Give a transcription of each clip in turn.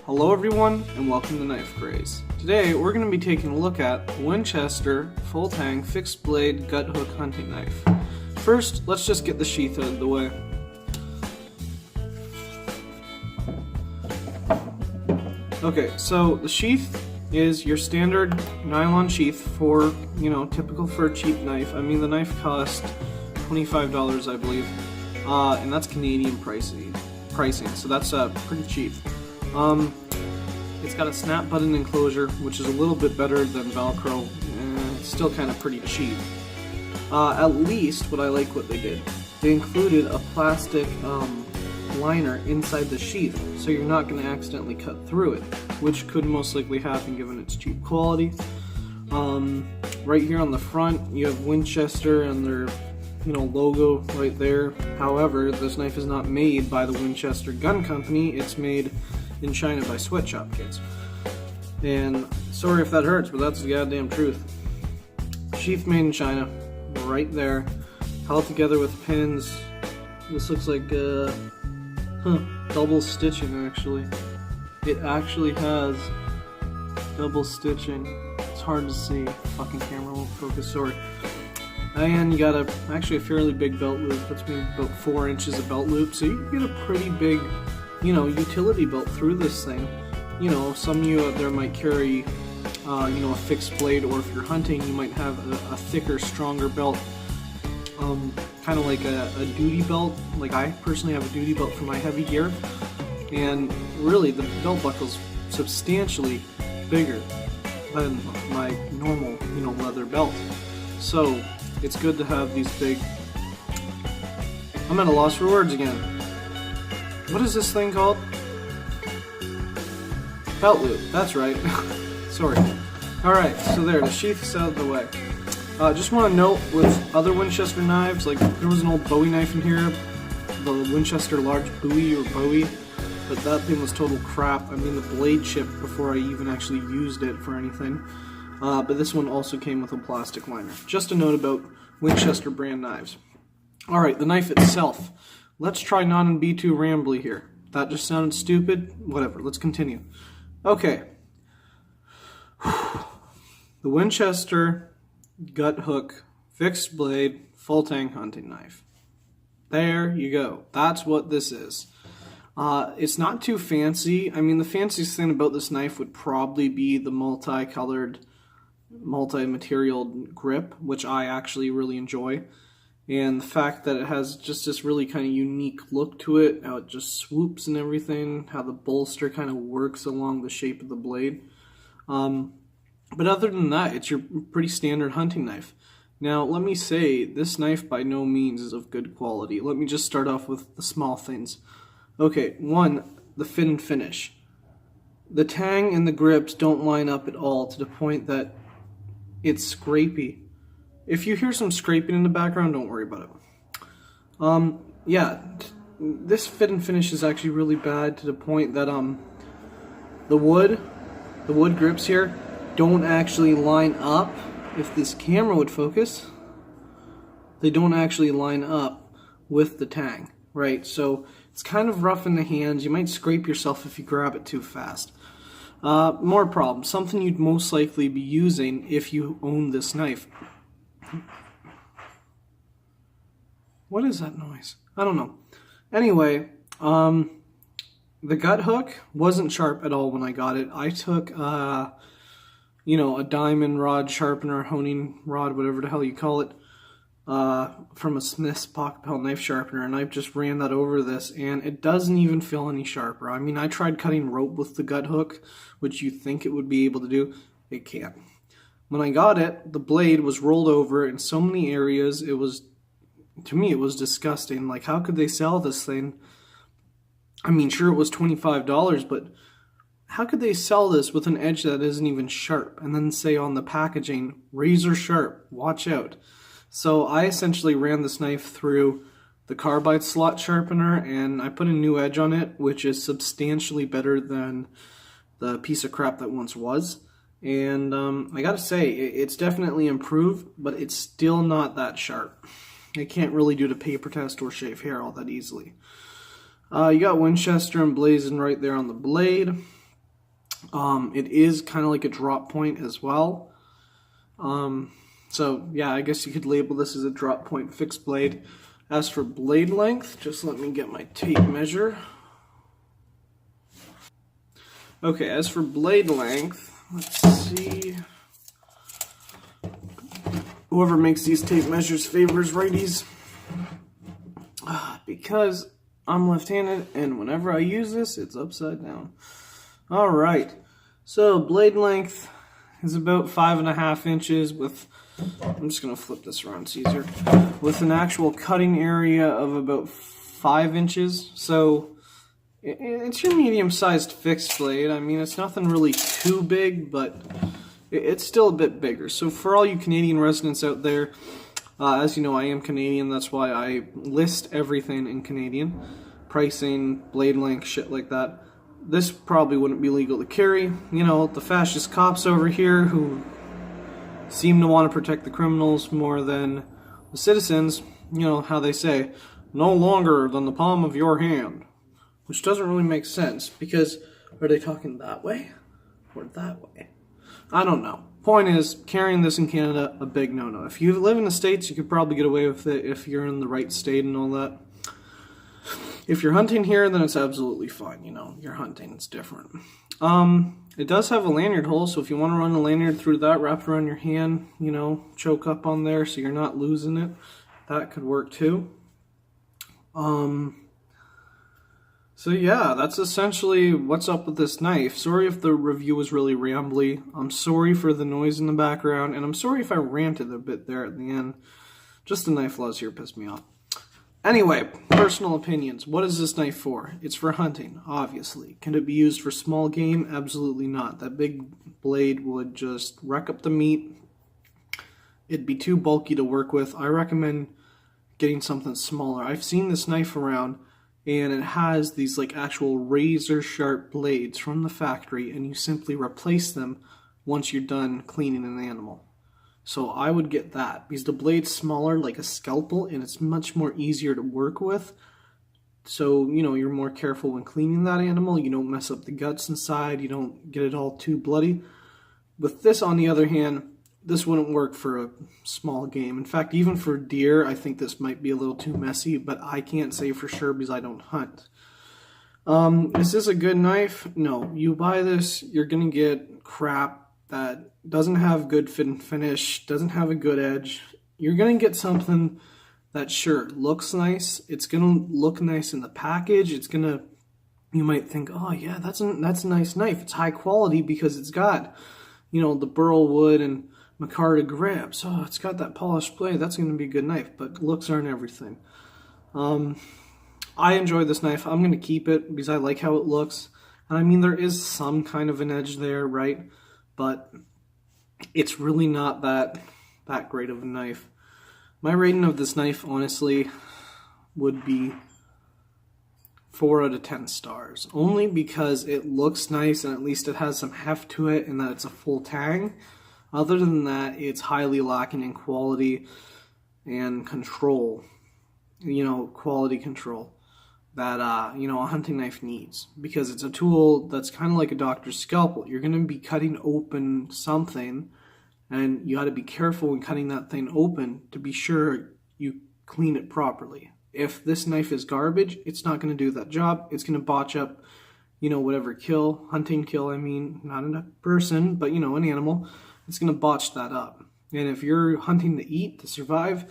Hello everyone and welcome to Knife Craze. Today we're going to be taking a look at the Winchester full tang fixed blade gut hook hunting knife. First, let's just get the sheath out of the way. Okay, so the sheath is your standard nylon sheath for, typical for a cheap knife. I mean, the knife cost $25, I believe, and that's Canadian pricing, so that's pretty cheap. It's got a snap button enclosure, which is a little bit better than Velcro, and it's still kind of pretty cheap. At least, what I like what they did, they included a plastic liner inside the sheath, so you're not going to accidentally cut through it, which could most likely happen given its cheap quality. Right here on the front, you have Winchester and their logo right there. However, this knife is not made by the Winchester Gun Company. It's made in China by sweatshop kids. And sorry if that hurts, but that's the goddamn truth. Sheath made in China, right there, held together with pins. This looks like double stitching actually. It actually has double stitching. It's hard to see. Fucking camera won't focus, sorry. And you got actually a fairly big belt loop. That's maybe about 4 inches of belt loop, so you can get a pretty big, utility belt through this thing. Some of you out there might carry, a fixed blade, or if you're hunting, you might have a thicker, stronger belt, kind of like a duty belt. Like I personally have a duty belt for my heavy gear, and really the belt buckle's substantially bigger than my normal, leather belt. So it's good to have these big. I'm at a loss for words again. What is this thing called? Belt loop, that's right. Sorry. Alright, so there, the sheath is out of the way. Just want to note, with other Winchester knives, like there was an old Bowie knife in here, the Winchester large Bowie, but that thing was total crap. I mean, the blade chipped before I even actually used it for anything. But this one also came with a plastic liner. Just a note about Winchester brand knives. Alright, the knife itself. Let's try not and be too rambly here. That just sounded stupid. Whatever, let's continue. Okay. The Winchester gut hook fixed blade full tang hunting knife. There you go. That's what this is. It's not too fancy. I mean, the fanciest thing about this knife would probably be the multicolored, multi-material grip, which I actually really enjoy. And the fact that it has just this really kind of unique look to it, how it just swoops and everything, how the bolster kind of works along the shape of the blade. But other than that, it's your pretty standard hunting knife. Now, let me say, this knife by no means is of good quality. Let me just start off with the small things. Okay, one, the fit and finish. The tang and the grips don't line up at all, to the point that it's scrapey. If you hear some scraping in the background, don't worry about it. Yeah, this fit and finish is actually really bad, to the point that the wood grips here don't actually line up. If this camera would focus, they don't actually line up with the tang, right? So it's kind of rough in the hands. You might scrape yourself if you grab it too fast. More problem, something you'd most likely be using if you own this knife. What is that noise? I don't know. Anyway, the gut hook wasn't sharp at all when I got it. I took, a diamond rod sharpener, honing rod, whatever the hell you call it, from a Smith's pocket pellet knife sharpener, and I just ran that over this, and it doesn't even feel any sharper. I mean, I tried cutting rope with the gut hook, which you think it would be able to do. It can't. When I got it, the blade was rolled over in so many areas. To me, it was disgusting. Like, how could they sell this thing? I mean, sure, it was $25, but how could they sell this with an edge that isn't even sharp, and then say on the packaging, razor sharp, watch out? So I essentially ran this knife through the carbide slot sharpener, and I put a new edge on it, which is substantially better than the piece of crap that once was. And I gotta say, it's definitely improved, but it's still not that sharp. I can't really do the paper test or shave hair all that easily. You got Winchester emblazoned right there on the blade. It is kind of like a drop point as well. So yeah, I guess you could label this as a drop point fixed blade. As for blade length, just let me get my tape measure. Okay, as for blade length, let's see. Whoever makes these tape measures favors righties. Because I'm left-handed, and whenever I use this, it's upside down. Alright, so blade length is about 5.5 inches with, I'm just going to flip this around, it's easier, with an actual cutting area of about 5 inches. So it's your medium-sized fixed blade. I mean, it's nothing really too big, but it's still a bit bigger. So for all you Canadian residents out there, as you know, I am Canadian, that's why I list everything in Canadian. Pricing, blade length, shit like that. This probably wouldn't be legal to carry. You know, the fascist cops over here who seem to want to protect the criminals more than the citizens, you know, how they say, no longer than the palm of your hand. Which doesn't really make sense, because are they talking that way or that way? I don't know. Point is, carrying this in Canada, a big no-no. If you live in the States, you could probably get away with it if you're in the right state and all that. If you're hunting here, then it's absolutely fine. You know, you're hunting, it's different. It does have a lanyard hole, so if you want to run a lanyard through that, wrap it around your hand, you know, choke up on there so you're not losing it. That could work too. So yeah, that's essentially what's up with this knife. Sorry if the review was really rambly. I'm sorry for the noise in the background, and I'm sorry if I ranted a bit there at the end. Just the knife laws here pissed me off. Anyway, personal opinions. What is this knife for? It's for hunting, obviously. Can it be used for small game? Absolutely not. That big blade would just wreck up the meat. It'd be too bulky to work with. I recommend getting something smaller. I've seen this knife around, and it has these like actual razor sharp blades from the factory, and you simply replace them once you're done cleaning an animal. So I would get that, because the blade's smaller like a scalpel, and it's much more easier to work with. So, you know, you're more careful when cleaning that animal. You don't mess up the guts inside. You don't get it all too bloody. With this, on the other hand, this wouldn't work for a small game. In fact, even for deer, I think this might be a little too messy, but I can't say for sure because I don't hunt. Is this a good knife? No. You buy this, you're going to get crap that doesn't have good fit and finish, doesn't have a good edge. You're going to get something that, sure, looks nice. It's going to look nice in the package. It's going to, you might think, oh yeah, that's a nice knife. It's high quality because it's got, you know, the burl wood and micarta grip. So it's got that polished blade. That's going to be a good knife, but looks aren't everything. I enjoy this knife. I'm going to keep it because I like how it looks. And I mean, there is some kind of an edge there, right? But it's really not that great of a knife. My rating of this knife, honestly, would be 4 out of 10 stars. Only because it looks nice and at least it has some heft to it and that it's a full tang. Other than that, it's highly lacking in quality and control. You know, quality control that, you know, a hunting knife needs. Because it's a tool that's kind of like a doctor's scalpel. You're going to be cutting open something, and you got to be careful when cutting that thing open to be sure you clean it properly. If this knife is garbage, it's not going to do that job. It's going to botch up, you know, whatever hunting kill, I mean, not a person, but, you know, an animal. It's going to botch that up. And if you're hunting to eat, to survive,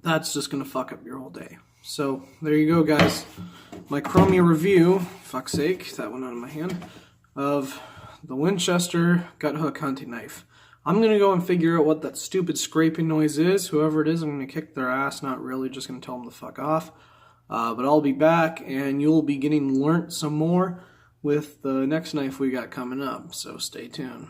that's just going to fuck up your whole day. So, there you go, guys. My Chromia review, fuck's sake, that went out of my hand, of the Winchester gut hook hunting knife. I'm going to go and figure out what that stupid scraping noise is. Whoever it is, I'm going to kick their ass. Not really, just going to tell them to fuck off. But I'll be back, and you'll be getting learnt some more with the next knife we got coming up. So stay tuned.